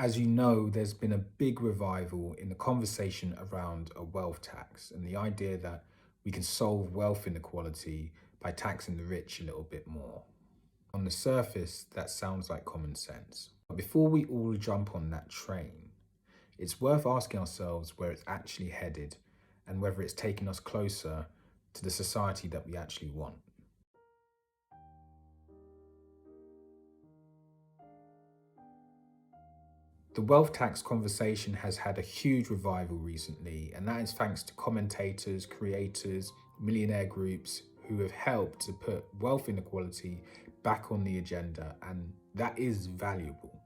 As you know, there's been a big revival in the conversation around a wealth tax and the idea that we can solve wealth inequality by taxing the rich a little bit more. On the surface, that sounds like common sense. But before we all jump on that train, it's worth asking ourselves where it's actually headed and whether it's taking us closer to the society that we actually want. The wealth tax conversation has had a huge revival recently, and that is thanks to commentators, creators, millionaire groups who have helped to put wealth inequality back on the agenda, and that is valuable.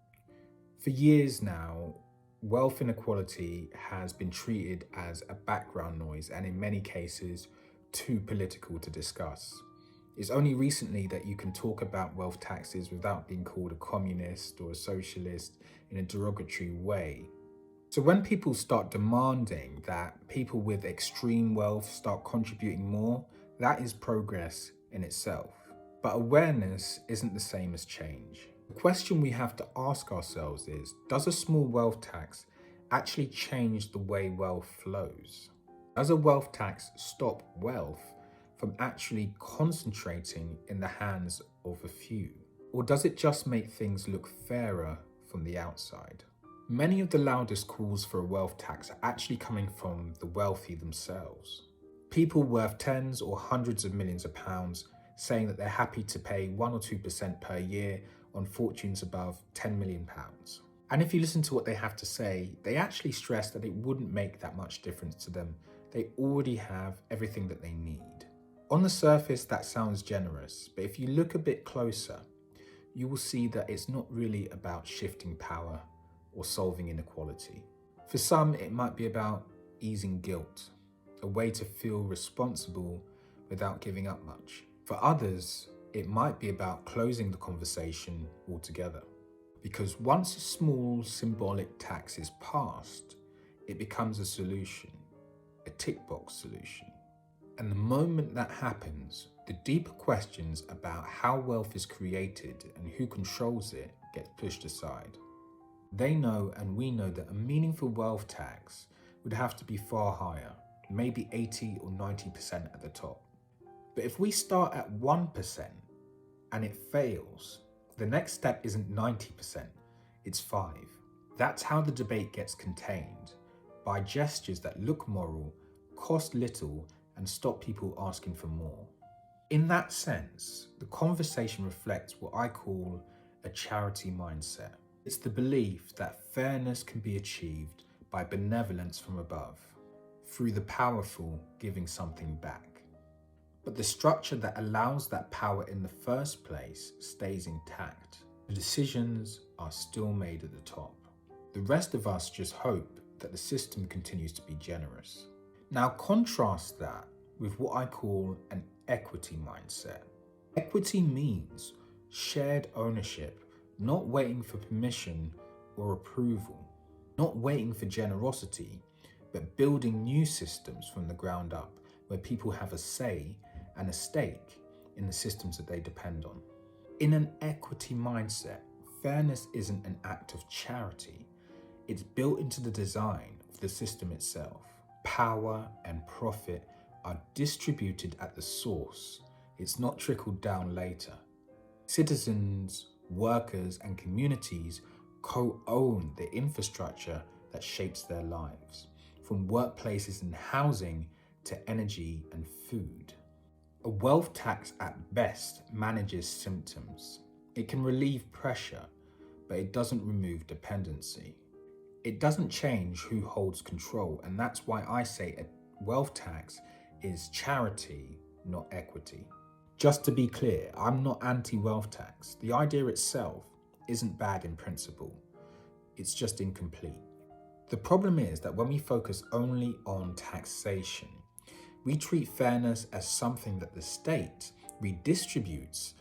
For years now, wealth inequality has been treated as a background noise and, in many cases, too political to discuss. It's only recently that you can talk about wealth taxes without being called a communist or a socialist in a derogatory way. So when people start demanding that people with extreme wealth start contributing more, that is progress in itself. But awareness isn't the same as change. The question we have to ask ourselves is, does a small wealth tax actually change the way wealth flows? Does a wealth tax stop wealth from actually concentrating in the hands of a few? Or does it just make things look fairer from the outside? Many of the loudest calls for a wealth tax are actually coming from the wealthy themselves. People worth tens or hundreds of millions of pounds saying that they're happy to pay 1 or 2% per year on fortunes above £10 million. And if you listen to what they have to say, they actually stress that it wouldn't make that much difference to them. They already have everything that they need. On the surface, that sounds generous, but if you look a bit closer, you will see that it's not really about shifting power or solving inequality. For some, it might be about easing guilt, a way to feel responsible without giving up much. For others, it might be about closing the conversation altogether. Because once a small symbolic tax is passed, it becomes a solution, a tick box solution. And the moment that happens, the deeper questions about how wealth is created and who controls it get pushed aside. They know and we know that a meaningful wealth tax would have to be far higher, maybe 80 or 90% at the top. But if we start at 1% and it fails, the next step isn't 90%, it's 5. That's how the debate gets contained, by gestures that look moral, cost little, and stop people asking for more. In that sense, the conversation reflects what I call a charity mindset. It's the belief that fairness can be achieved by benevolence from above, through the powerful giving something back. But the structure that allows that power in the first place stays intact. The decisions are still made at the top. The rest of us just hope that the system continues to be generous. Now contrast that with what I call an equity mindset. Equity means shared ownership, not waiting for permission or approval, not waiting for generosity, but building new systems from the ground up where people have a say and a stake in the systems that they depend on. In an equity mindset, fairness isn't an act of charity. It's built into the design of the system itself. Power and profit are distributed at the source. It's not trickled down later. Citizens, workers, and communities co-own the infrastructure that shapes their lives, from workplaces and housing to energy and food. A wealth tax at best manages symptoms. It can relieve pressure, but it doesn't remove dependency. It doesn't change who holds control, and that's why I say a wealth tax is charity, not equity. Just to be clear, I'm not anti-wealth tax. The idea itself isn't bad in principle. It's just incomplete. The problem is that when we focus only on taxation, we treat fairness as something that the state redistributes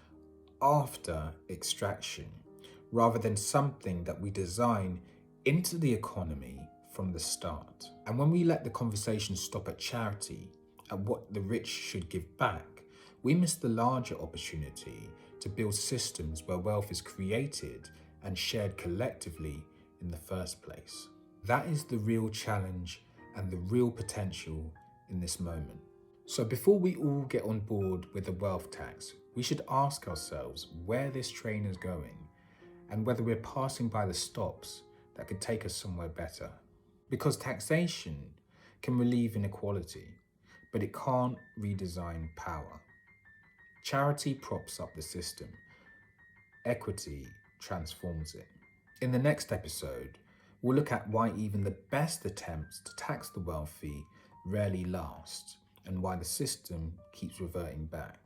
after extraction, rather than something that we design into the economy from the start. And when we let the conversation stop at charity, at what the rich should give back, we miss the larger opportunity to build systems where wealth is created and shared collectively in the first place. That is the real challenge and the real potential in this moment. So before we all get on board with the wealth tax, we should ask ourselves where this train is going and whether we're passing by the stops that could take us somewhere better. Because taxation can relieve inequality, but it can't redesign power. Charity props up the system. Equity transforms it. In the next episode, we'll look at why even the best attempts to tax the wealthy rarely last and why the system keeps reverting back.